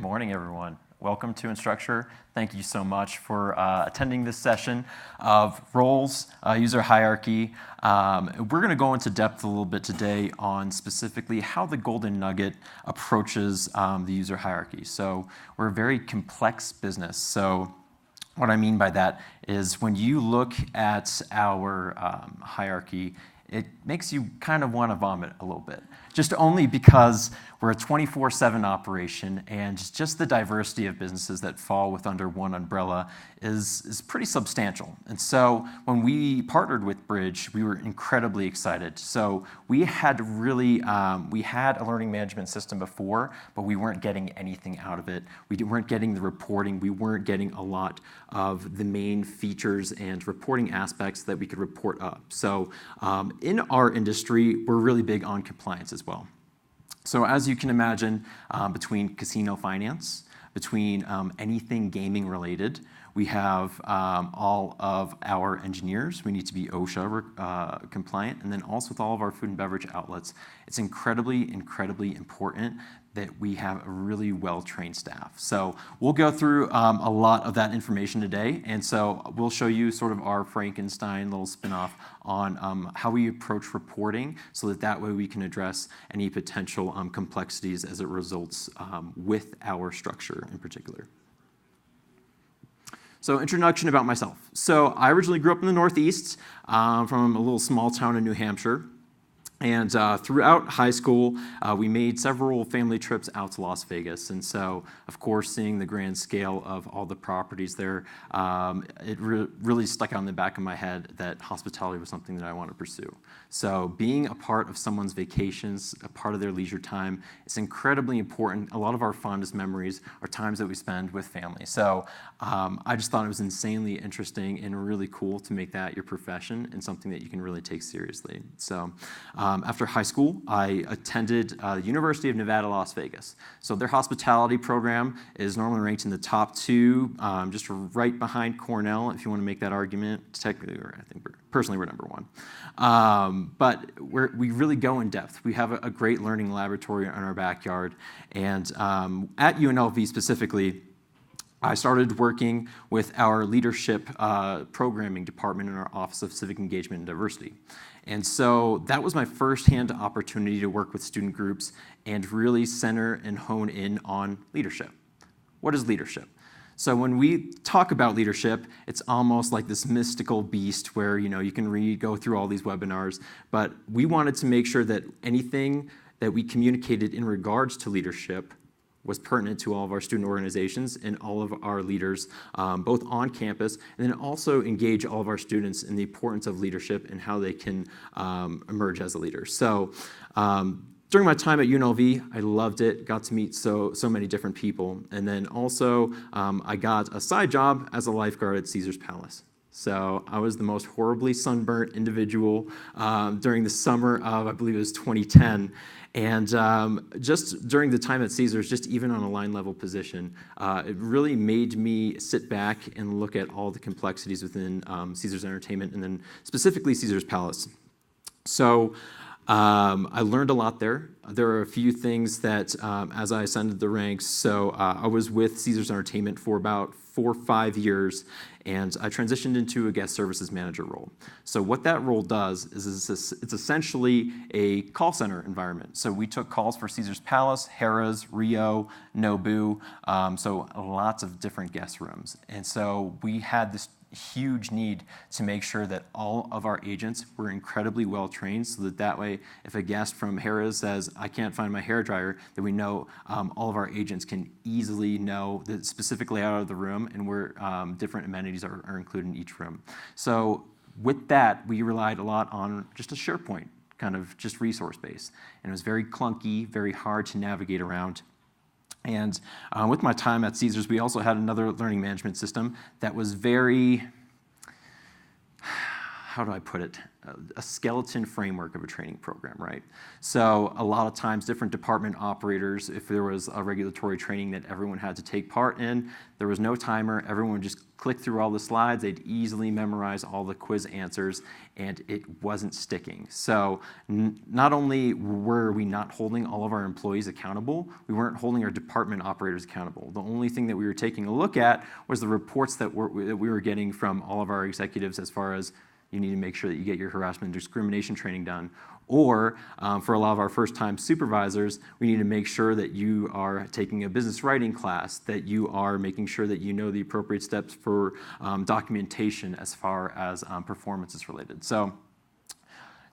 morning, everyone. Welcome to Instructure. Thank you so much for attending this session of roles, user hierarchy. We're going to go into depth a little bit today on specifically how the Golden Nugget approaches the user hierarchy. So we're a very complex business. So what I mean by that is when you look at our hierarchy, it makes you kind of want to vomit a little bit, just only because we're a 24/7 operation, and just the diversity of businesses that fall with under one umbrella is pretty substantial. And so when we partnered with Bridge, we were incredibly excited. So we had we had a learning management system before, but we weren't getting anything out of it. We weren't getting the reporting. We weren't getting a lot of the main features and reporting aspects that we could report up. So in our industry, we're really big on compliance as well. So as you can imagine, between casino finance, between anything gaming related, we have all of our engineers. We need to be OSHA compliant, and then also with all of our food and beverage outlets, it's incredibly important that we have a really well-trained staff. So we'll go through a lot of that information today, and so we'll show you sort of our Frankenstein little spin-off on how we approach reporting so that way we can address any potential complexities as it results with our structure in particular. So introduction about myself. So I originally grew up in the Northeast from a little small town in New Hampshire. And throughout high school, we made several family trips out to Las Vegas. And so, of course, seeing the grand scale of all the properties there, it really stuck out in the back of my head that hospitality was something that I want to pursue. So being a part of someone's vacations, a part of their leisure time, is incredibly important. A lot of our fondest memories are times that we spend with family. So I just thought it was insanely interesting and really cool to make that your profession and something that you can really take seriously. So after high school, I attended the University of Nevada, Las Vegas. So their hospitality program is normally ranked in the top 2, just right behind Cornell, if you want to make that argument. Technically, I think personally we're number 1. But we really go in depth. We have a great learning laboratory in our backyard. And at UNLV specifically, I started working with our leadership programming department in our Office of Civic Engagement and Diversity. And so that was my first-hand opportunity to work with student groups and really center and hone in on leadership. What is leadership? So when we talk about leadership, it's almost like this mystical beast where you can go through all these webinars, but we wanted to make sure that anything that we communicated in regards to leadership was pertinent to all of our student organizations and all of our leaders, both on campus, and then also engage all of our students in the importance of leadership and how they can emerge as a leader. So during my time at UNLV, I loved it, got to meet so many different people. And then also, I got a side job as a lifeguard at Caesar's Palace. So I was the most horribly sunburnt individual during the summer of, I believe it was 2010. And just during the time at Caesars, just even on a line level position, it really made me sit back and look at all the complexities within Caesars Entertainment and then specifically Caesars Palace. So I learned a lot there. There are a few things that as I ascended the ranks, so I was with Caesars Entertainment for about 4 or 5 years, and I transitioned into a guest services manager role. So what that role does is it's essentially a call center environment. So we took calls for Caesars Palace, Harrah's, Rio, Nobu, so lots of different guest rooms. And so we had this huge need to make sure that all of our agents were incredibly well trained so that way if a guest from Harrah's says, I can't find my hairdryer, then we know all of our agents can easily know the specific layout of the room and where different amenities are included in each room. So with that, we relied a lot on just a SharePoint kind of just resource base. And it was very clunky, very hard to navigate around. And with my time at Caesars, we also had another learning management system that was very, how how do I put it, a skeleton framework of a training program, right? So a lot of times different department operators, if there was a regulatory training that everyone had to take part in, there was no timer, everyone would just click through all the slides, they'd easily memorize all the quiz answers, and it wasn't sticking. So not only were we not holding all of our employees accountable, we weren't holding our department operators accountable. The only thing that we were taking a look at was the reports that we were getting from all of our executives as far as you need to make sure that you get your harassment and discrimination training done. Or for a lot of our first-time supervisors, we need to make sure that you are taking a business writing class, that you are making sure that you know the appropriate steps for documentation as far as performance is related. So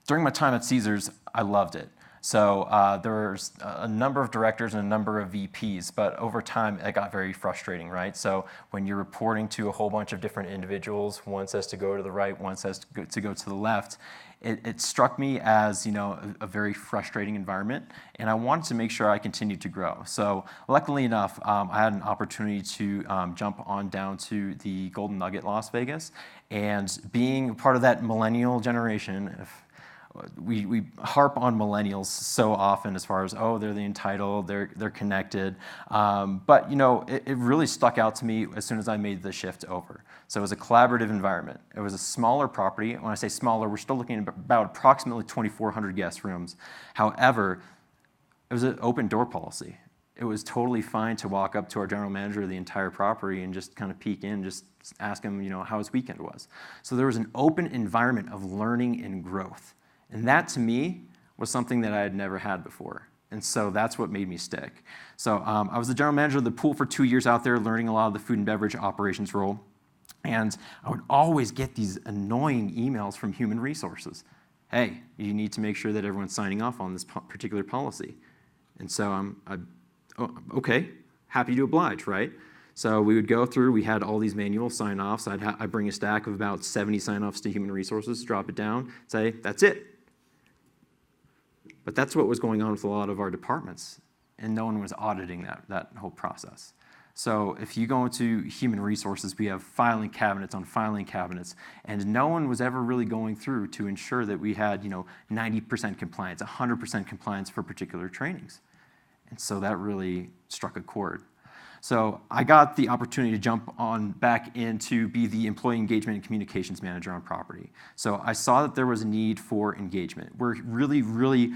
during my time at Caesars, I loved it. So there's a number of directors and a number of VPs, but over time it got very frustrating, right? So when you're reporting to a whole bunch of different individuals, one says to go to the right, one says to go to the left, it struck me as a very frustrating environment, and I wanted to make sure I continued to grow. So luckily enough, I had an opportunity to jump on down to the Golden Nugget Las Vegas, and being part of that millennial generation, we harp on millennials so often as far as, oh, they're the entitled, they're connected. But it really stuck out to me as soon as I made the shift over. So it was a collaborative environment. It was a smaller property. When I say smaller, we're still looking at about approximately 2,400 guest rooms. However, it was an open door policy. It was totally fine to walk up to our general manager of the entire property and just kind of peek in, just ask him, how his weekend was. So there was an open environment of learning and growth. And that, to me, was something that I had never had before. And so that's what made me stick. So I was the general manager of the pool for 2 years out there, learning a lot of the food and beverage operations role. And I would always get these annoying emails from human resources. Hey, you need to make sure that everyone's signing off on this particular policy. And so okay, happy to oblige, right? So we would go through, we had all these manual sign-offs. I'd bring a stack of about 70 sign-offs to human resources, drop it down, say, that's it. But that's what was going on with a lot of our departments, and no one was auditing that whole process. So if you go into human resources, we have filing cabinets on filing cabinets, and no one was ever really going through to ensure that we had 90% compliance, 100% compliance for particular trainings. And so that really struck a chord. So I got the opportunity to jump on back in to be the employee engagement and communications manager on property. So I saw that there was a need for engagement. We're really, really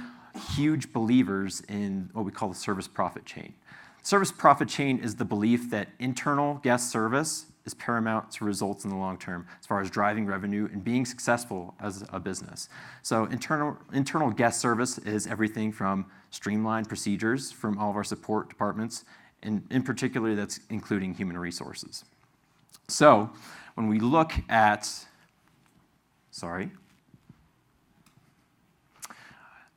huge believers in what we call the service profit chain. Service profit chain is the belief that internal guest service is paramount to results in the long term as far as driving revenue and being successful as a business. So internal guest service is everything from streamlined procedures from all of our support departments, and in particular, that's including human resources. So when we look at,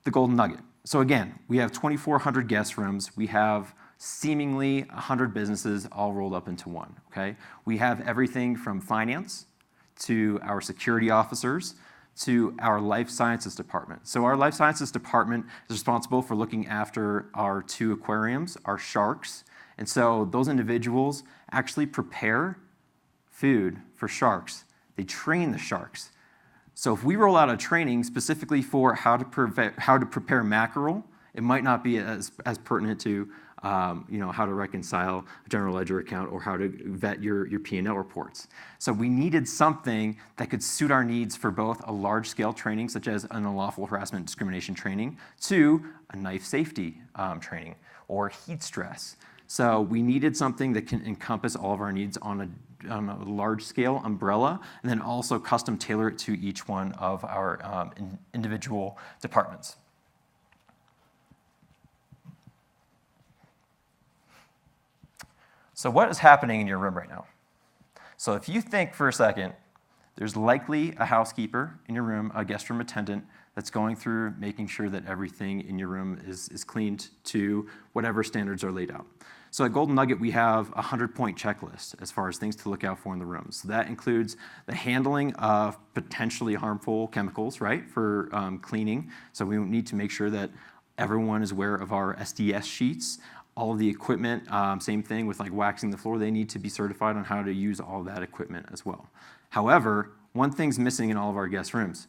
the Golden Nugget. So again, we have 2,400 guest rooms. We have seemingly 100 businesses all rolled up into one, okay? We have everything from finance to our security officers to our life sciences department. So our life sciences department is responsible for looking after our 2 aquariums, our sharks. And so those individuals actually prepare food for sharks. They train the sharks. So if we roll out a training specifically for how to prepare mackerel, it might not be as pertinent to how to reconcile a general ledger account or how to vet your P&L reports. So we needed something that could suit our needs for both a large-scale training, such as an unlawful harassment and discrimination training, to a knife safety training or heat stress. So we needed something that can encompass all of our needs on a large-scale umbrella, and then also custom tailor it to each one of our individual departments. So what is happening in your room right now? So if you think for a second, there's likely a housekeeper in your room, a guest room attendant, that's going through making sure that everything in your room is cleaned to whatever standards are laid out. So at Golden Nugget, we have a 100-point checklist as far as things to look out for in the room. So that includes the handling of potentially harmful chemicals, right, for cleaning. So we need to make sure that everyone is aware of our SDS sheets. All of the equipment, same thing with like waxing the floor, they need to be certified on how to use all of that equipment as well. However, one thing's missing in all of our guest rooms.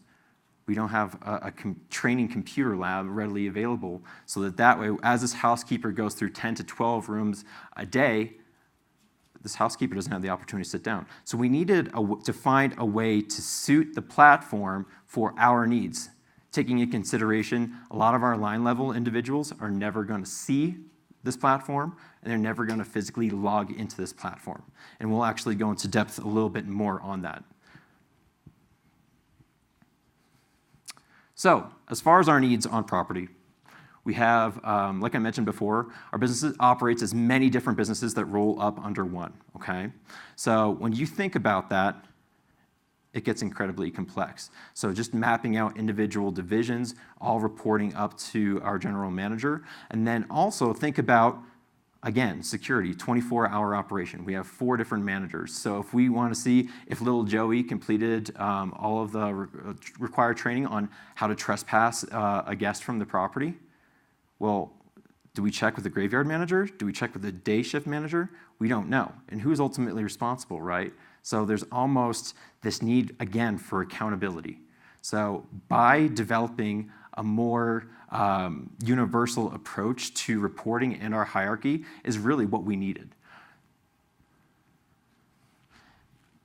We don't have a training computer lab readily available, so that way, as this housekeeper goes through 10 to 12 rooms a day, this housekeeper doesn't have the opportunity to sit down. So we needed to find a way to suit the platform for our needs, taking into consideration a lot of our line level individuals are never going to see this platform, and they're never going to physically log into this platform. And we'll actually go into depth a little bit more on that. So, as far as our needs on property, we have, like I mentioned before, our business operates as many different businesses that roll up under one, okay? So when you think about that, it gets incredibly complex. So just mapping out individual divisions, all reporting up to our general manager, and then also think about, again, security, 24-hour operation. We have 4 different managers. So if we want to see if little Joey completed all of the required training on how to trespass a guest from the property, well, do we check with the graveyard manager? Do we check with the day shift manager? We don't know. And who's ultimately responsible, right? So there's almost this need, again, for accountability. So by developing a more universal approach to reporting in our hierarchy is really what we needed.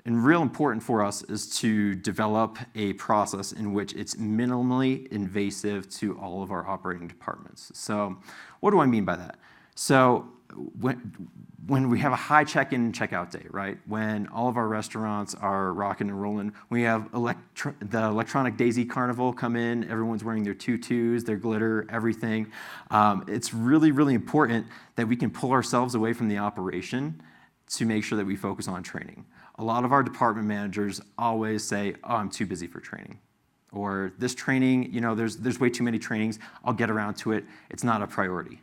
And real important for us is to develop a process in which it's minimally invasive to all of our operating departments. So what do I mean by that? So when we have a high check-in and check-out day, right? When all of our restaurants are rocking and rolling, we have the electronic Daisy Carnival come in, everyone's wearing their tutus, their glitter, everything. It's really, really important that we can pull ourselves away from the operation to make sure that we focus on training. A lot of our department managers always say, oh, I'm too busy for training. Or this training, there's way too many trainings, I'll get around to it, it's not a priority.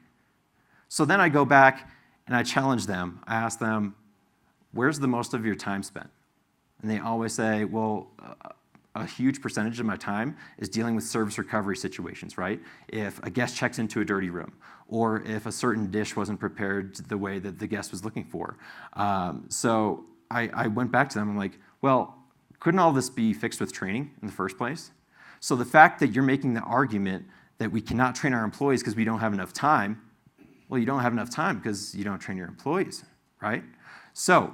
So then I go back and I challenge them. I ask them, where's the most of your time spent? And they always say, well, a huge percentage of my time is dealing with service recovery situations, right? If a guest checks into a dirty room, or if a certain dish wasn't prepared the way that the guest was looking for. So I went back to them, I'm like, well, couldn't all this be fixed with training in the first place? So the fact that you're making the argument that we cannot train our employees because we don't have enough time, well, you don't have enough time because you don't train your employees, right? So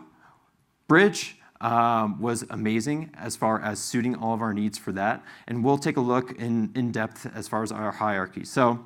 Bridge was amazing as far as suiting all of our needs for that, and we'll take a look in depth as far as our hierarchy. So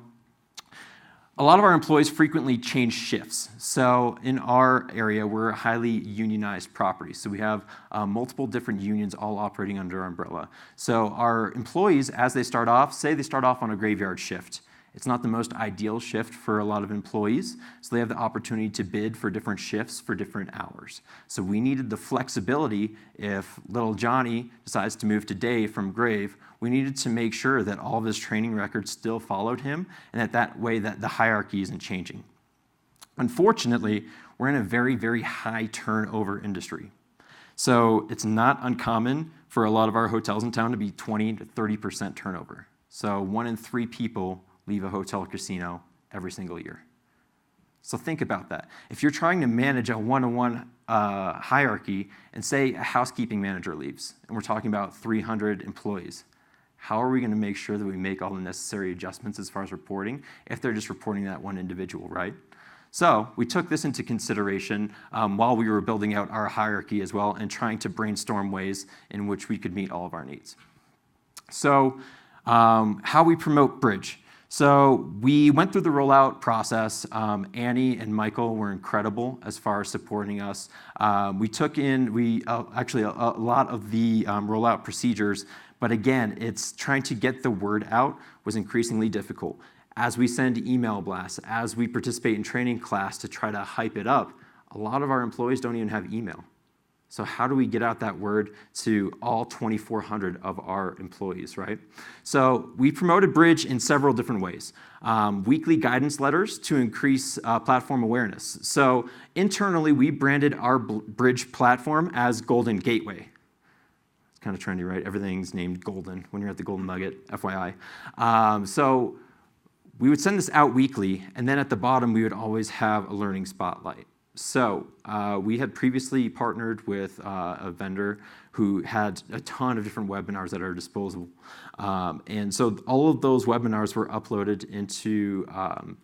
a lot of our employees frequently change shifts. So in our area, we're a highly unionized property. So we have multiple different unions all operating under our umbrella. So our employees, as they start off, say they start off on a graveyard shift. It's not the most ideal shift for a lot of employees, so they have the opportunity to bid for different shifts for different hours. So we needed the flexibility if little Johnny decides to move to day from grave, we needed to make sure that all of his training records still followed him, and that way that the hierarchy isn't changing. Unfortunately, we're in a very, very high turnover industry. So it's not uncommon for a lot of our hotels in town to be 20 to 30% turnover. So 1 in 3 people leave a hotel or casino every single year. So think about that. If you're trying to manage a one-to-one hierarchy and say a housekeeping manager leaves, and we're talking about 300 employees, how are we going to make sure that we make all the necessary adjustments as far as reporting if they're just reporting that one individual, right? So we took this into consideration while we were building out our hierarchy as well and trying to brainstorm ways in which we could meet all of our needs. So how we promote Bridge. So we went through the rollout process. Annie and Michael were incredible as far as supporting us. We took in actually a lot of the rollout procedures, but again, it's trying to get the word out was increasingly difficult. As we send email blasts, as we participate in training class to try to hype it up, a lot of our employees don't even have email. So how do we get out that word to all 2,400 of our employees, right? So we promoted Bridge in several different ways. Weekly guidance letters to increase platform awareness. So internally, we branded our Bridge platform as Golden Gateway. It's kind of trendy, right? Everything's named Golden when you're at the Golden Nugget, FYI. So we would send this out weekly, and then at the bottom, we would always have a learning spotlight. So we had previously partnered with a vendor who had a ton of different webinars at our disposal. And so all of those webinars were uploaded into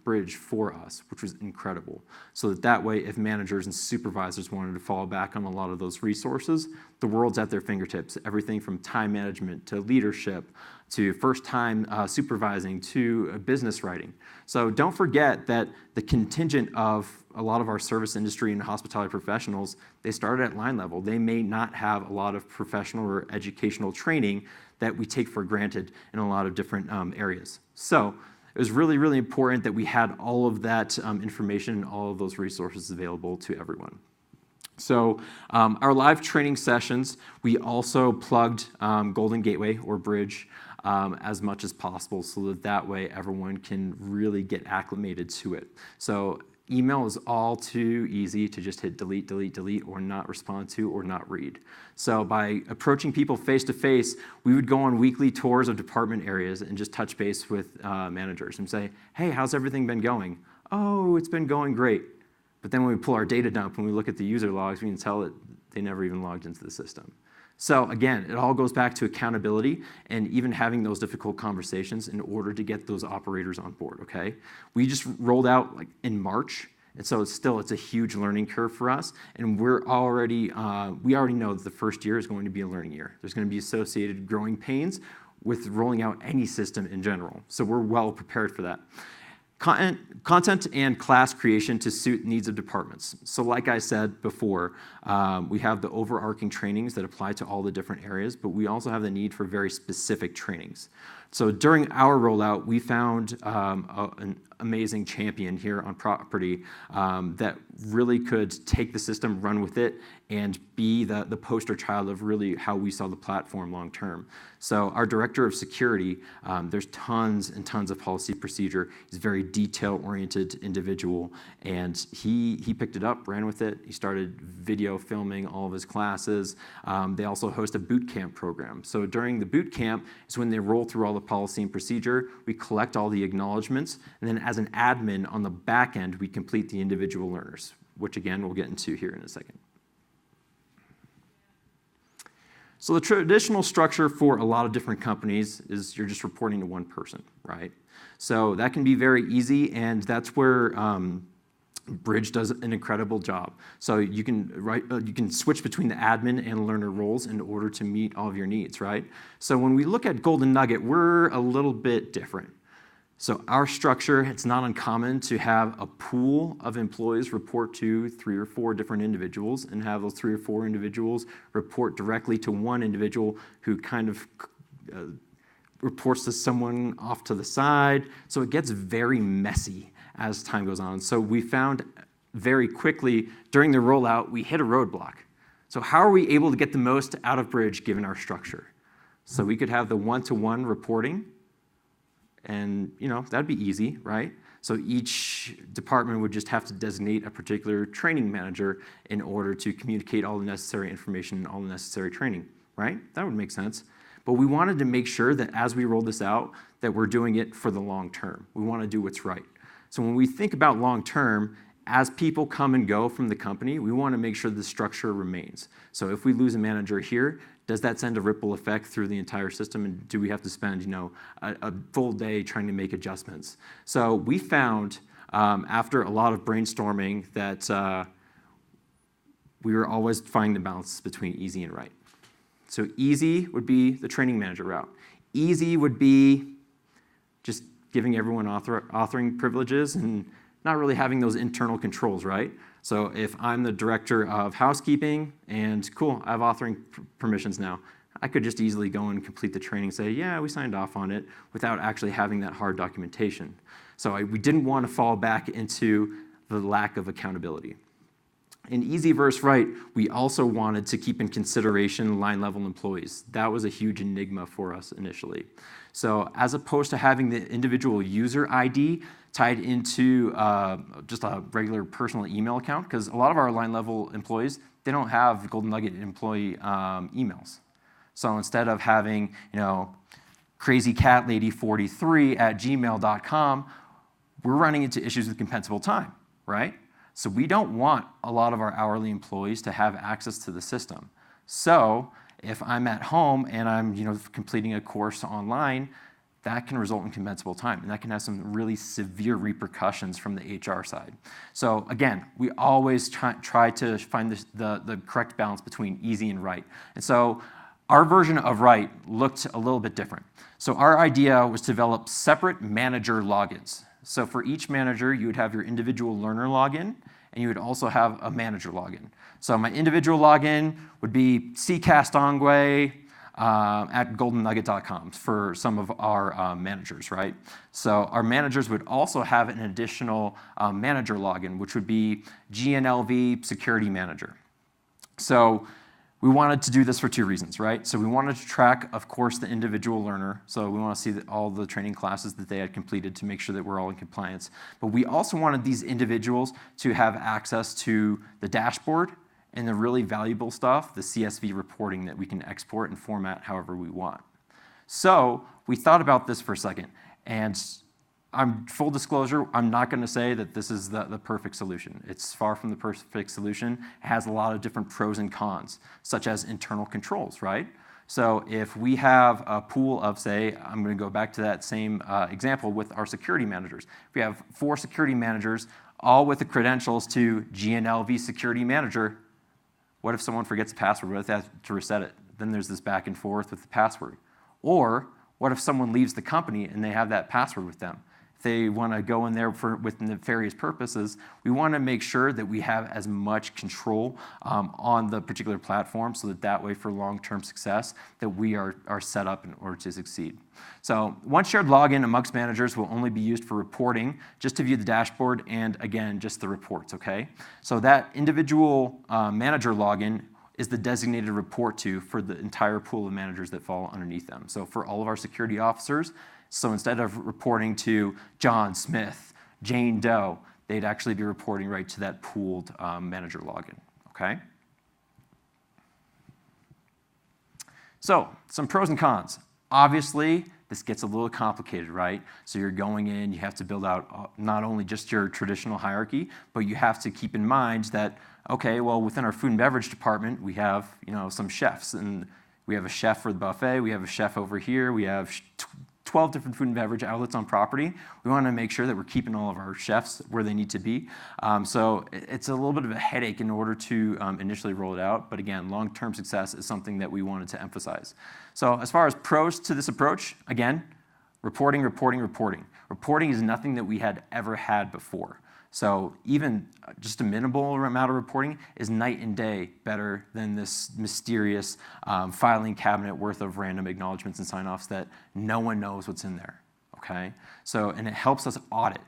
Bridge for us, which was incredible. So that way, if managers and supervisors wanted to fall back on a lot of those resources, the world's at their fingertips. Everything from time management to leadership to first-time supervising to business writing. So don't forget that the contingent of a lot of our service industry and hospitality professionals, they started at line level. They may not have a lot of professional or educational training that we take for granted in a lot of different areas. So it was really, really important that we had all of that information and all of those resources available to everyone. So our live training sessions, we also plugged Golden Gateway or Bridge as much as possible so that way everyone can really get acclimated to it. So email is all too easy to just hit delete, delete, delete, or not respond to or not read. So by approaching people face to face, we would go on weekly tours of department areas and just touch base with managers and say, hey, how's everything been going? Oh, it's been going great. But then when we pull our data dump and we look at the user logs, we can tell that they never even logged into the system. So again, it all goes back to accountability and even having those difficult conversations in order to get those operators on board, okay? We just rolled out like in March, and so it's a huge learning curve for us, and we already know that the first year is going to be a learning year. There's going to be associated growing pains with rolling out any system in general, so we're well prepared for that. Content and class creation to suit needs of departments. So like I said before, we have the overarching trainings that apply to all the different areas, but we also have the need for very specific trainings. So during our rollout, we found an amazing champion here on property that really could take the system, run with it, and be the poster child of really how we saw the platform long term. So our director of security, there's tons and tons of policy procedure. He's a very detail-oriented individual, and he picked it up, ran with it. He started video filming all of his classes. They also host a boot camp program. So during the boot camp is when they roll through all the policy and procedure, we collect all the acknowledgments, and then as an admin on the back end, we complete the individual learners, which again, we'll get into here in a second. So the traditional structure for a lot of different companies is you're just reporting to one person, right? So that can be very easy, and that's where Bridge does an incredible job. So you can switch between the admin and learner roles in order to meet all of your needs, right? So when we look at Golden Nugget, we're a little bit different. So our structure, it's not uncommon to have a pool of employees report to 3 or 4 different individuals and have those 3 or 4 individuals report directly to one individual who kind of reports to someone off to the side. So it gets very messy as time goes on. So we found very quickly during the rollout, we hit a roadblock. So how are we able to get the most out of Bridge given our structure? So we could have the one-to-one reporting, and that'd be easy, right? So each department would just have to designate a particular training manager in order to communicate all the necessary information and all the necessary training, right? That would make sense. But we wanted to make sure that as we roll this out, that we're doing it for the long term. We want to do what's right. So when we think about long term, as people come and go from the company, we want to make sure the structure remains. So if we lose a manager here, does that send a ripple effect through the entire system? And do we have to spend, a full day trying to make adjustments? So we found, after a lot of brainstorming, that we were always finding the balance between easy and right. So easy would be the training manager route. Easy would be just giving everyone authoring privileges and not really having those internal controls, right? So if I'm the director of housekeeping and cool, I have authoring permissions now, I could just easily go and complete the training and say, yeah, we signed off on it without actually having that hard documentation. So we didn't want to fall back into the lack of accountability. In easy versus right, we also wanted to keep in consideration line-level employees. That was a huge enigma for us initially. So as opposed to having the individual user ID tied into just a regular personal email account, because a lot of our line-level employees, they don't have Golden Nugget employee emails. So instead of having, crazycatlady43@gmail.com, we're running into issues with compensable time, right? So we don't want a lot of our hourly employees to have access to the system. So If I'm at home and I'm completing a course online, that can result in compensable time, and that can have some really severe repercussions from the HR side. So again, we always try to find the correct balance between easy and right. And so our version of right looked a little bit different. So our idea was to develop separate manager logins. So for each manager, you would have your individual learner login, and you would also have a manager login. So my individual login would be Castonguay at goldennugget.com for some of our managers, right? So our managers would also have an additional manager login, which would be GNLV Security Manager. So we wanted to do this for two reasons, right? So we wanted to track, of course, the individual learner. So we want to see all the training classes that they had completed to make sure that we're all in compliance. But we also wanted these individuals to have access to the dashboard and the really valuable stuff, the CSV reporting that we can export and format however we want. So we thought about this for a second, and full disclosure, I'm not going to say that this is the perfect solution. It's far from the perfect solution. It has a lot of different pros and cons, such as internal controls, right? So if we have a pool of, say, I'm going to go back to that same example with our security managers. If we have 4 security managers, all with the credentials to GNLV Security Manager, what if someone forgets the password? What if they have to reset it? Then there's this back and forth with the password. Or what if someone leaves the company and they have that password with them? If they want to go in there with nefarious purposes, we want to make sure that we have as much control on the particular platform so that way for long-term success that we are set up in order to succeed. So one shared login amongst managers will only be used for reporting, just to view the dashboard and, again, just the reports, okay? So that individual manager login is the designated report to for the entire pool of managers that fall underneath them. So for all of our security officers, so instead of reporting to John Smith, Jane Doe, they'd actually be reporting right to that pooled manager login, okay? So some pros and cons. Obviously, this gets a little complicated, right? So you're going in, you have to build out not only just your traditional hierarchy, but you have to keep in mind that, okay, well, within our food and beverage department, we have, some chefs, and we have a chef for the buffet, we have a chef over here, we have 12 different food and beverage outlets on property. We want to make sure that we're keeping all of our chefs where they need to be. So it's a little bit of a headache in order to initially roll it out. But again, long-term success is something that we wanted to emphasize. So as far as pros to this approach, again, reporting. Reporting is nothing that we had ever had before. So even just a minimal amount of reporting is night and day better than this mysterious filing cabinet worth of random acknowledgments and sign-offs that no one knows what's in there, okay? So, and it helps us audit.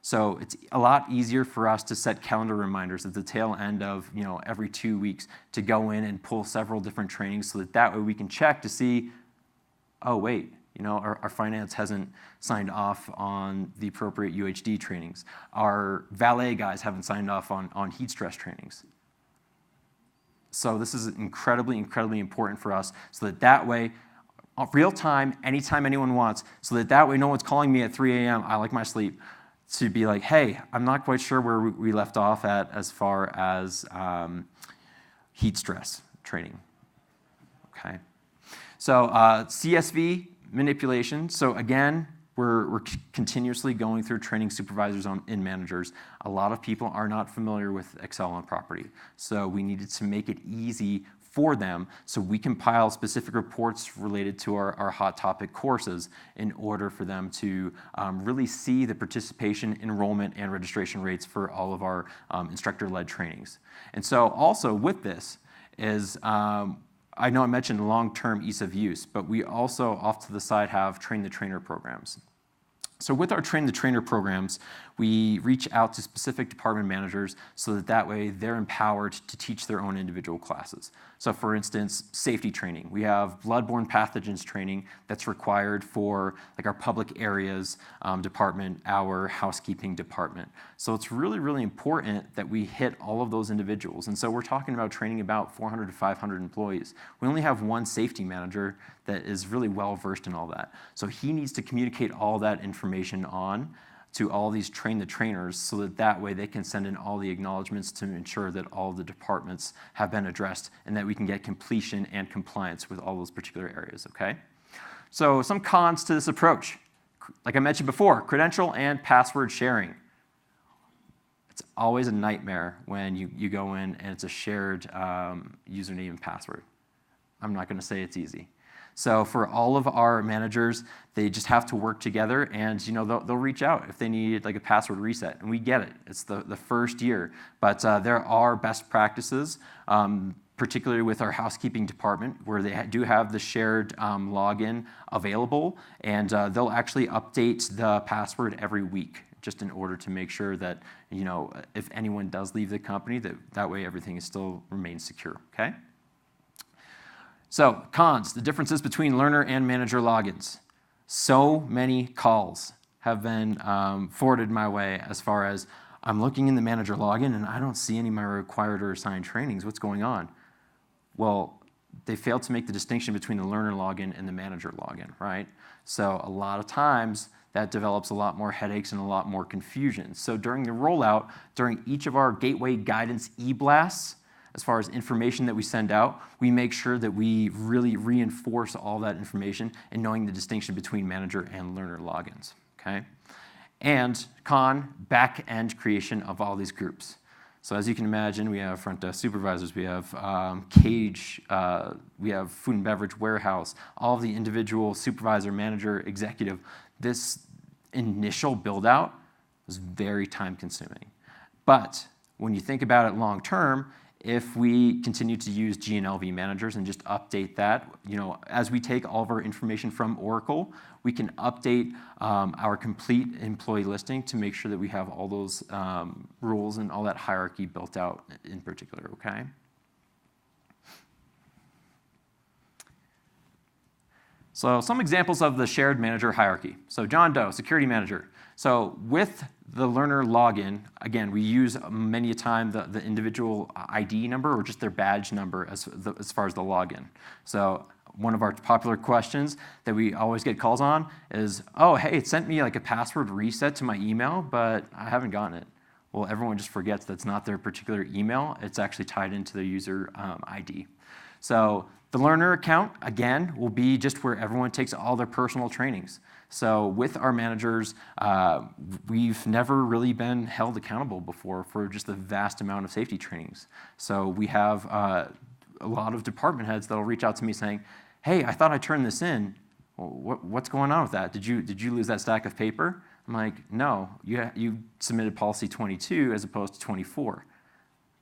So it's a lot easier for us to set calendar reminders at the tail end of, every 2 weeks to go in and pull several different trainings so that way we can check to see, oh, wait, our finance hasn't signed off on the appropriate UHD trainings. Our valet guys haven't signed off on heat stress trainings. So this is incredibly, incredibly important for us so that way, real time, anytime anyone wants, so that way no one's calling me at 3 a.m., I like my sleep, to be like, hey, I'm not quite sure where we left off at as far as heat stress training, okay? So CSV, manipulation. So again, we're continuously going through training supervisors in managers. A lot of people are not familiar with Excel on property. So we needed to make it easy for them so we compile specific reports related to our hot topic courses in order for them to really see the participation, enrollment, and registration rates for all of our instructor-led trainings. And so also with this is I know I mentioned long-term ease of use, but we also off to the side have train-the-trainer programs. So with our train-the-trainer programs, we reach out to specific department managers so that way they're empowered to teach their own individual classes. So for instance, safety training. We have bloodborne pathogens training that's required for our public areas department, our housekeeping department. So it's really, really important that we hit all of those individuals. And so we're talking about training about 400 to 500 employees. We only have one safety manager that is really well versed in all that. So he needs to communicate all that information on to all these train the trainers so that way they can send in all the acknowledgments to ensure that all the departments have been addressed and that we can get completion and compliance with all those particular areas, okay? So some cons to this approach. Like I mentioned before, credential and password sharing. It's always a nightmare when you go in and it's a shared username and password. I'm not gonna say it's easy. So for all of our managers, they just have to work together and they'll reach out if they need like a password reset, and we get it. It's the first year, but there are best practices, particularly with our housekeeping department, where they do have the shared login available, and they'll actually update the password every week just in order to make sure that if anyone does leave the company, that way everything still remains secure, okay? So, cons, the differences between learner and manager logins. So many calls have been forwarded my way as far as, I'm looking in the manager login and I don't see any of my required or assigned trainings. What's going on? Well, they failed to make the distinction between the learner login and the manager login, right? So a lot of times that develops a lot more headaches and a lot more confusion. So during the rollout, during each of our gateway guidance e-blasts, as far as information that we send out, we make sure that we really reinforce all that information and knowing the distinction between manager and learner logins, okay? And con, back-end creation of all these groups. So as you can imagine, we have front desk supervisors, we have cage, we have food and beverage warehouse, all of the individual supervisor, manager, executive. This initial build-out was very time-consuming. But when you think about it long-term, if we continue to use GNLV managers and just update that, as we take all of our information from Oracle, we can update our complete employee listing to make sure that we have all those rules and all that hierarchy built out in particular, okay? So some examples of the shared manager hierarchy. So John Doe, security manager. So with the learner login, again, we use many a time the individual ID number or just their badge number as far as the login. So one of our popular questions that we always get calls on is, oh, hey, it sent me like a password reset to my email, but I haven't gotten it. Well, everyone just forgets that's not their particular email. It's actually tied into their user ID. So the learner account, again, will be just where everyone takes all their personal trainings. So with our managers, we've never really been held accountable before for just the vast amount of safety trainings. So we have a lot of department heads that'll reach out to me saying, hey, I thought I turned this in. Well, what's going on with that? Did you lose that stack of paper? I'm like, no, you submitted policy 22 as opposed to 24.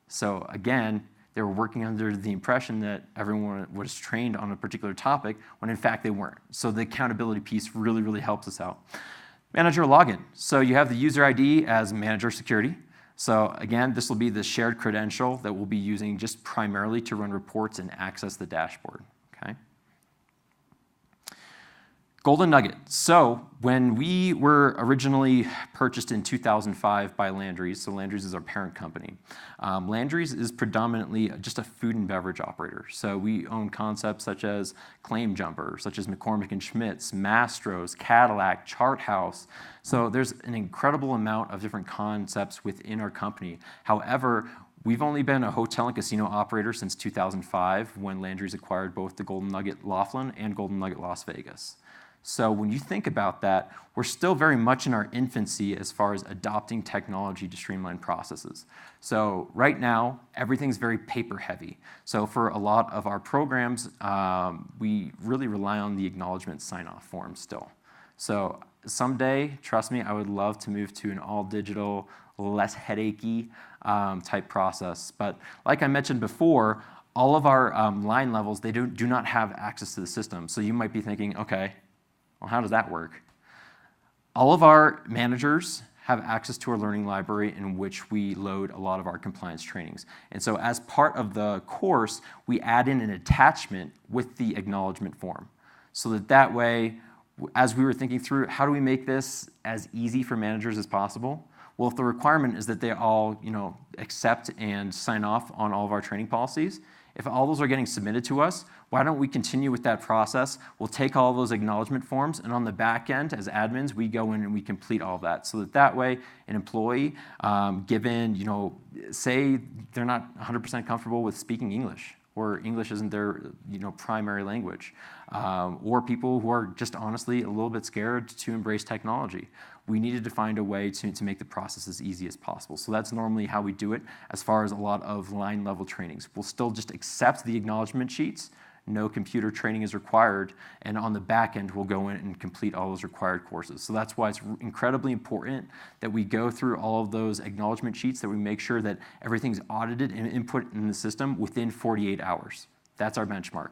So again, they were working under the impression that everyone was trained on a particular topic when in fact they weren't. So the accountability piece really, really helps us out. Manager login. So you have the user ID as manager security. So again, this will be the shared credential that we'll be using just primarily to run reports and access the dashboard, okay? Golden Nugget. So when we were originally purchased in 2005 by Landry's, so Landry's is our parent company. Landry's is predominantly just a food and beverage operator. So we own concepts such as Claim Jumper, such as McCormick and Schmidt's, Mastro's, Cadillac, Chart House. So there's an incredible amount of different concepts within our company. However, we've only been a hotel and casino operator since 2005 when Landry's acquired both the Golden Nugget Laughlin and Golden Nugget Las Vegas. So when you think about that, we're still very much in our infancy as far as adopting technology to streamline processes. So right now, everything's very paper heavy. So for a lot of our programs, we really rely on the acknowledgement sign-off form still. So someday, trust me, I would love to move to an all-digital, less headachy type process. But like I mentioned before, all of our line levels, they do not have access to the system. So you might be thinking, okay, well, how does that work? All of our managers have access to our learning library in which we load a lot of our compliance trainings. And so as part of the course, we add in an attachment with the acknowledgement form. So that way, as we were thinking through, how do we make this as easy for managers as possible? Well, if the requirement is that they all accept and sign off on all of our training policies, If all those are getting submitted to us, why don't we continue with that process? We'll take all those acknowledgement forms, and on the back end, as admins, we go in and we complete all of that. So that way, an employee, given, say they're not 100% comfortable with speaking English, or English isn't their primary language, or people who are just honestly a little bit scared to embrace technology. We needed to find a way to make the process as easy as possible. So that's normally how we do it as far as a lot of line level trainings. We'll still just accept the acknowledgement sheets. No computer training is required, and on the back end, we'll go in and complete all those required courses. So that's why it's incredibly important that we go through all of those acknowledgement sheets, that we make sure that everything's audited and input in the system within 48 hours. That's our benchmark.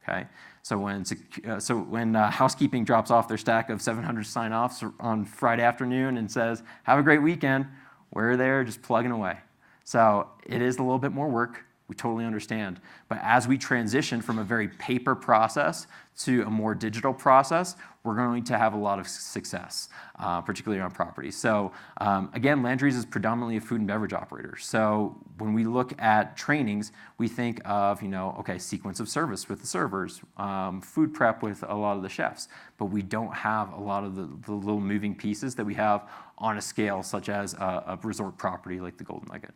Okay? So when housekeeping drops off their stack of 700 sign-offs on Friday afternoon and says, "Have a great weekend," we're there just plugging away. So it is a little bit more work. We totally understand. But as we transition from a very paper process to a more digital process, we're going to have a lot of success, particularly on property. So again, Landry's is predominantly a food and beverage operator. So when we look at trainings, we think of, sequence of service with the servers, food prep with a lot of the chefs, but we don't have a lot of the little moving pieces that we have on a scale such as a resort property like the Golden Nugget.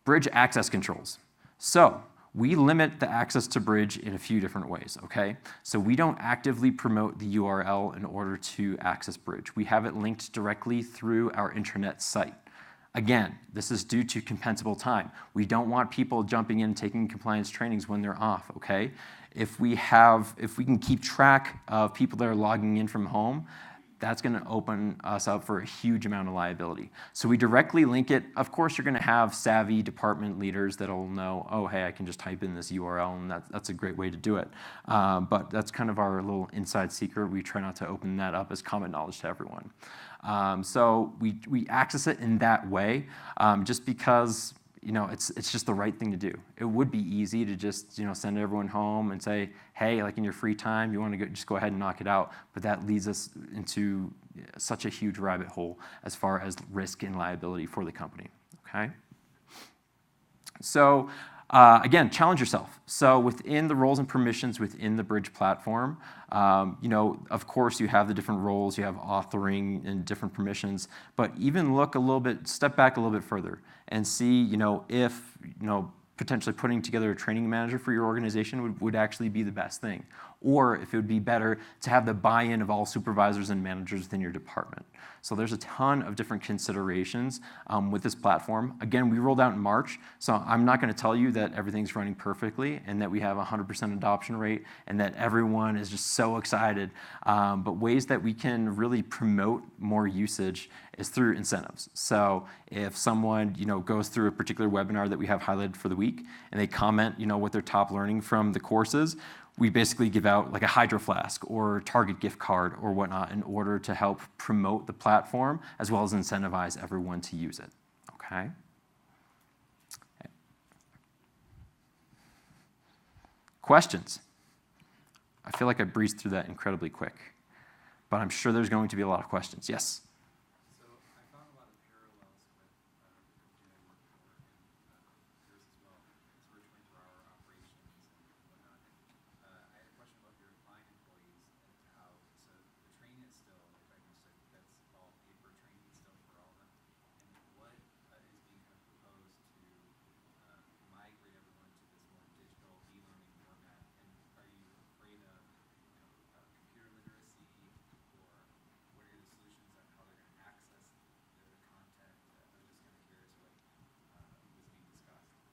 Bridge access controls. So we limit the access to Bridge in a few different ways, okay? So we don't actively promote the URL in order to access Bridge. We have it linked directly through our intranet site. Again, this is due to compensable time. We don't want people jumping in and taking compliance trainings when they're off, okay? If we can keep track of people that are logging in from home, that's going to open us up for a huge amount of liability. So we directly link it. Of course, you're going to have savvy department leaders that'll know, oh, hey, I can just type in this URL, and that's a great way to do it. But that's kind of our little inside secret. We try not to open that up as common knowledge to everyone. So we access it in that way, just because it's just the right thing to do. It would be easy to just send everyone home and say, hey, like in your free time, you want to just go ahead and knock it out. But that leads us into such a huge rabbit hole as far as risk and liability for the company. Okay. So again, challenge yourself. So within the roles and permissions within the Bridge platform, of course you have the different roles, you have authoring and different permissions, but even step back a little bit further and see, if, potentially putting together a training manager for your organization would actually be the best thing. Or if it would be better to have the buy-in of all supervisors and managers within your department. So there's a ton of different considerations with this platform. Again, we rolled out in March, so I'm not going to tell you that everything's running perfectly and that we have a 100% adoption rate and that everyone is just so excited. But ways that we can really promote more usage is through incentives. So if someone goes through a particular webinar that we have highlighted for the week and they comment what their top learning from the course is, we basically give out like a Hydro Flask or Target gift card or whatnot in order to help promote the platform as well as incentivize everyone to use it. Okay. Questions? I feel like I breezed through that incredibly quick, but I'm sure there's going to be a lot of questions. Yes?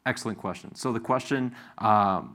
Excellent question. So the question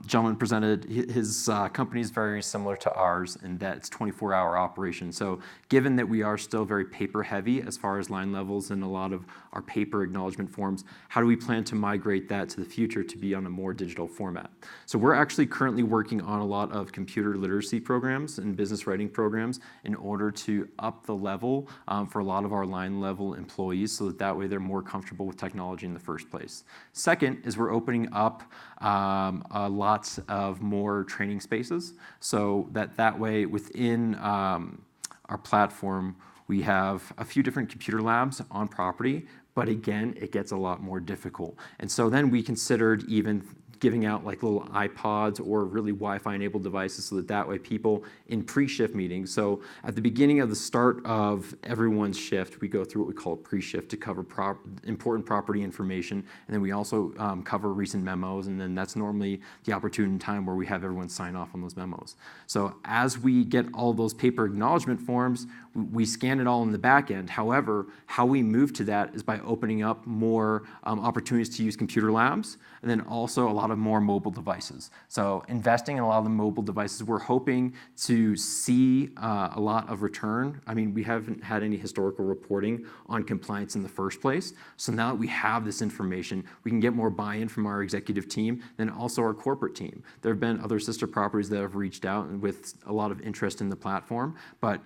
gentleman presented, his company is very similar to ours in that it's 24-hour operation. So given that we are still very paper heavy as far as line levels and a lot of our paper acknowledgement forms, how do we plan to migrate that to the future to be on a more digital format? So we're actually currently working on a lot of computer literacy programs and business writing programs in order to up the level for a lot of our line level employees so that way they're more comfortable with technology in the first place. Second is we're opening up lots of more training spaces so that way within our platform we have a few different computer labs on property, But again, it gets a lot more difficult. And so then we considered even giving out like little iPods or really Wi-Fi enabled devices so that way people in pre-shift meetings, so at the beginning of the start of everyone's shift, we go through what we call a pre-shift to cover important property information, and then we also cover recent memos, and then that's normally the opportune time where we have everyone sign off on those memos. So as we get all those paper acknowledgement forms, we scan it all in the back end. However, how we move to that is by opening up more opportunities to use computer labs, and then also a lot of more mobile devices. So investing in a lot of the mobile devices, we're hoping to see a lot of return. I mean, we haven't had any historical reporting on compliance in the first place. So now that we have this information, we can get more buy-in from our executive team, then also our corporate team. There have been other sister properties that have reached out and with a lot of interest in the platform, but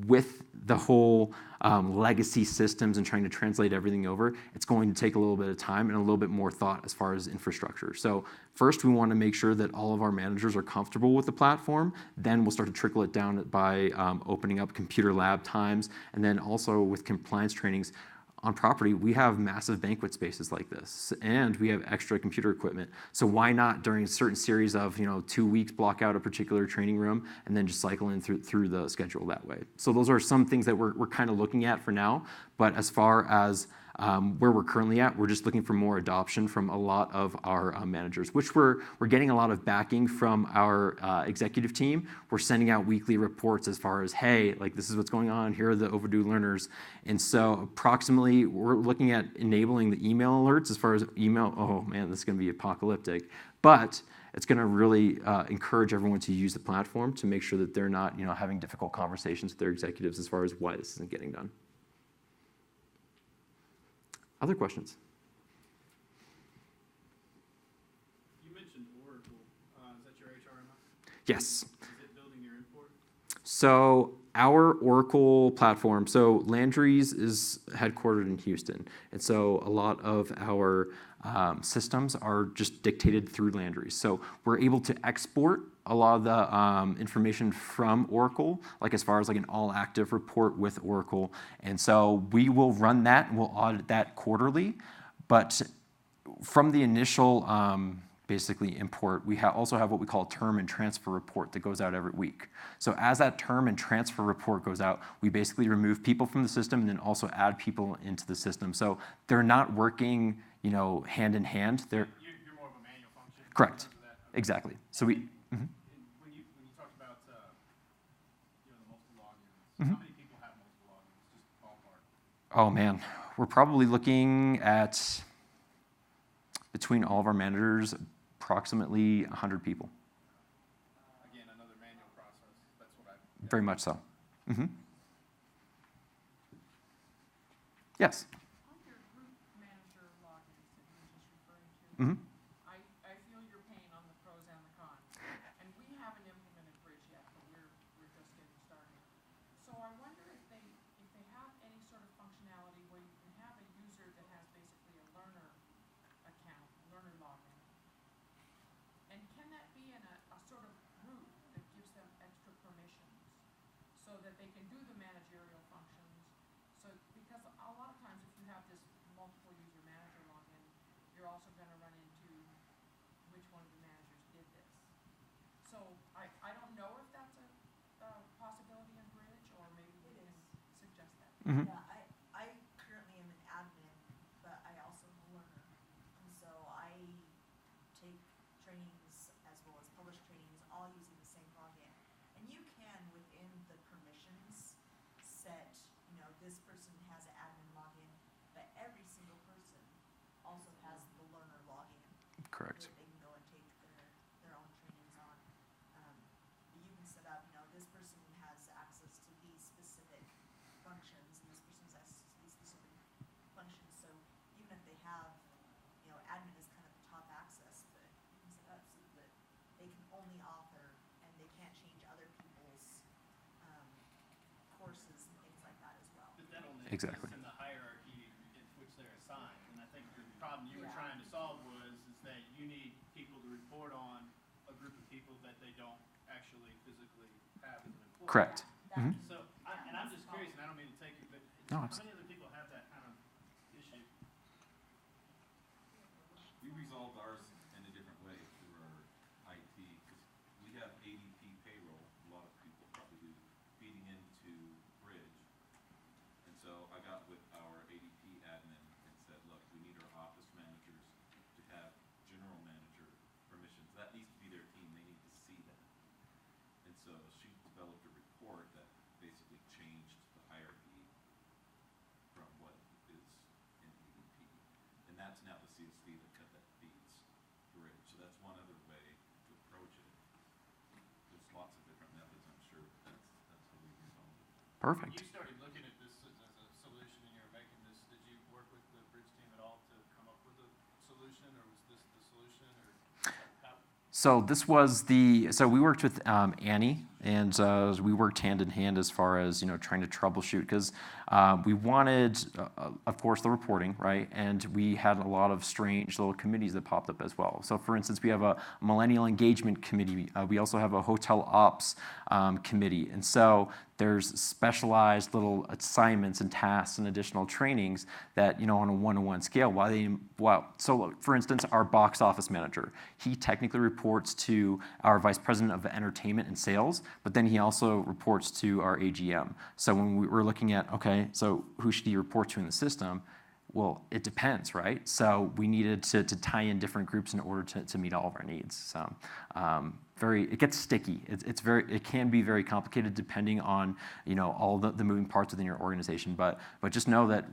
with the whole legacy systems and trying to translate everything over, it's going to take a little bit of time and a little bit more thought as far as infrastructure. So first, we want to make sure that all of our managers are comfortable with the platform. Then we'll start to trickle it down by opening up computer lab times, and then also with compliance trainings. On property, we have massive banquet spaces like this, and we have extra computer equipment. So why not, during a certain series of 2 weeks, block out a particular training room and then just cycle in through the schedule that way? So those are some things that we're kind of looking at for now. But as far as where we're currently at, we're just looking for more adoption from a lot of our managers, which we're getting a lot of backing from our executive team. We're sending out weekly reports as far as, hey, like this is what's going on, here are the overdue learners. And so approximately, we're looking at enabling the email alerts as far as email. Oh man, this is going to be apocalyptic. But it's going to really encourage everyone to use the platform to make sure that they're not having difficult conversations with their executives as far as why this isn't getting done. Other questions? You mentioned Oracle. Is that your HRMS? Yes. Is it building your import? So our Oracle platform, so Landry's is headquartered in Houston. And so a lot of our systems are just dictated through Landry's. So we're able to export a lot of the information from Oracle, like as far as like an all-active report with Oracle. And so we will run that and we'll audit that quarterly. But from the initial basically import, we also have what we call a term and transfer report that goes out every week. So as that term and transfer report goes out, we basically remove people from the system and then also add people into the system. So they're not working, hand in hand. You're more of a manual function? Correct. Exactly. So we. When you talked about the multiple logins, how many people have multiple logins? Just ballpark. Oh man, we're probably looking at, between all of our managers, approximately 100 people. Again, another manual process. That's what I. Very much so. Mm-hmm. Yes. On your group manager logins that you were just referring to, Mm-hmm. I feel your pain on the pros and the cons. And we haven't implemented Bridge yet, but we're just getting started. So I wonder if they have any sort of functionality where you can have a user that has basically a learner account, learner login. And can that be in a sort of group that gives them extra permissions so that they can do the managerial functions? So because a lot of times if you have this multiple user manager login, you're also going to run into which one of the managers did this. So I don't know if that's a possibility in Bridge, or maybe we can suggest that. Mm-hmm. Yeah, I currently am an admin, but I also am a learner. And so I take trainings as well as publish trainings, all using the same login. And you can, within the permissions, set, this person has an admin login, but every single person also has the learner login. Correct. That they can go and take their own trainings on. You can set up, this person has access to these specific functions, and this person has access to these specific functions. So even if they have, admin is kind of the top access, but you can set up so that they can only author and they can't change other people's courses and things like that as well. But that only Exactly. exists in the hierarchy in which they're assigned. And I think the problem you were trying to solve is that you need people to report on a group of people that they don't actually physically have as an employee. Correct. Mm-hmm. So, I'm just curious, and I don't mean to take you, but No, how many other people have that kind of issue? so she developed a report that basically changed the hierarchy from what is in EVP. And that's now the CSD that feeds the rate. So that's one other way to approach it. There's lots of different methods, I'm sure, but that's how we resolve it. When Perfect. you started looking at this as a solution and you were making this, did you work with the bridge team at all to come up with a solution, or was this the solution, or how? So we worked with Annie, and we worked hand in hand as far as trying to troubleshoot, because we wanted, of course, the reporting, right? And we had a lot of strange little committees that popped up as well. So, for instance, we have a millennial engagement committee. We also have a hotel ops committee, and so there's specialized little assignments and tasks and additional trainings that, on a one-to-one scale. So, for instance, our box office manager, he technically reports to our vice president of entertainment and sales, but then he also reports to our AGM. So when we were looking at, okay, so who should he report to in the system? Well, it depends, right? So we needed to tie in different groups in order to meet all of our needs. So it gets sticky. It can be very complicated depending on all the moving parts within your organization. But just know that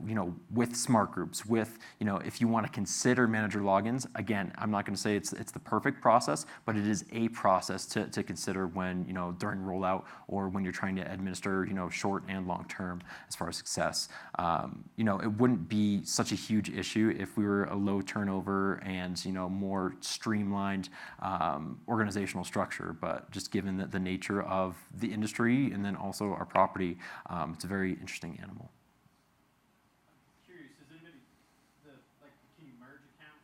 with smart groups, if you want to consider manager logins, again, I'm not going to say it's the perfect process, but it is a process to consider when during rollout or when you're trying to administer short and long term as far as success. It wouldn't be such a huge issue if we were a low turnover and more streamlined organizational structure, but just given the nature of the industry and then also our property, it's a very interesting animal. Curious, does anybody, can you merge accounts?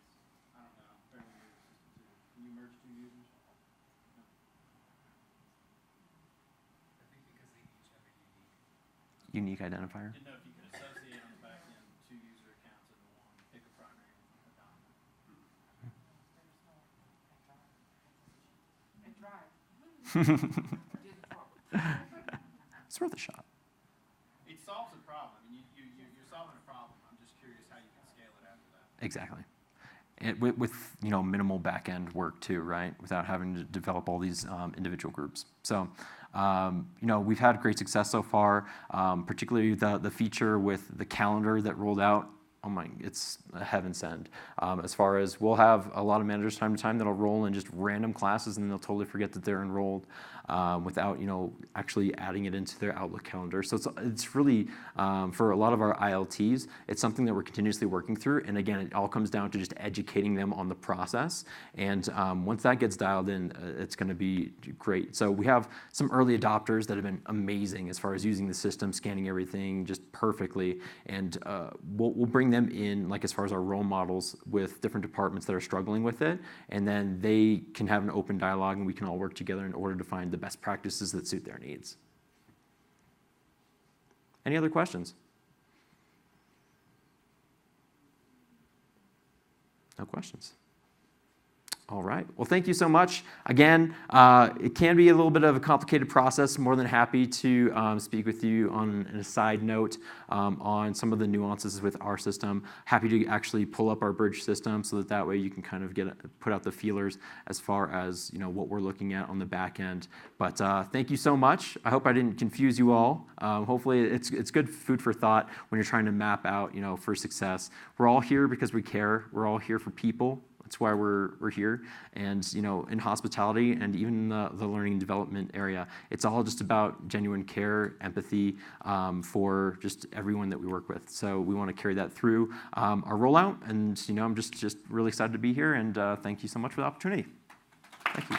I don't know, fairly new to the system too. Can you merge two users? No. I think because they each have a unique. Unique identifier. Didn't know if you could associate on the back end two user accounts into one, pick a primary and a dominant. And drive. It's worth a shot. It solves a problem. I mean, you're solving a problem. I'm just curious how you can scale it after that. Exactly. With minimal back end work too, right? Without having to develop all these individual groups. So we've had great success so far. Particularly the feature with the calendar that rolled out. Oh my, it's a heaven send. As far as we'll have a lot of managers time to time that'll roll in just random classes and they'll totally forget that they're enrolled without actually adding it into their Outlook calendar. So it's really for a lot of our ILTs, it's something that we're continuously working through. And again, it all comes down to just educating them on the process. And once that gets dialed in, it's going to be great. So we have some early adopters that have been amazing as far as using the system, scanning everything just perfectly, and we'll bring them in, like as far as our role models with different departments that are struggling with it, and then they can have an open dialogue and we can all work together in order to find the best practices that suit their needs. Any other questions? No questions. All right. Well, thank you so much. Again, it can be a little bit of a complicated process. More than happy to speak with you on a side note on some of the nuances with our system. Happy to actually pull up our bridge system so that way you can kind of put out the feelers as far as what we're looking at on the back end. But thank you so much. I hope I didn't confuse you all. Hopefully, it's good food for thought when you're trying to map out for success. We're all here because we care. We're all here for people. That's why we're here. And in hospitality and even the learning and development area, it's all just about genuine care, empathy for just everyone that we work with. So we want to carry that through our rollout. And I'm just really excited to be here. And thank you so much for the opportunity. Thank you.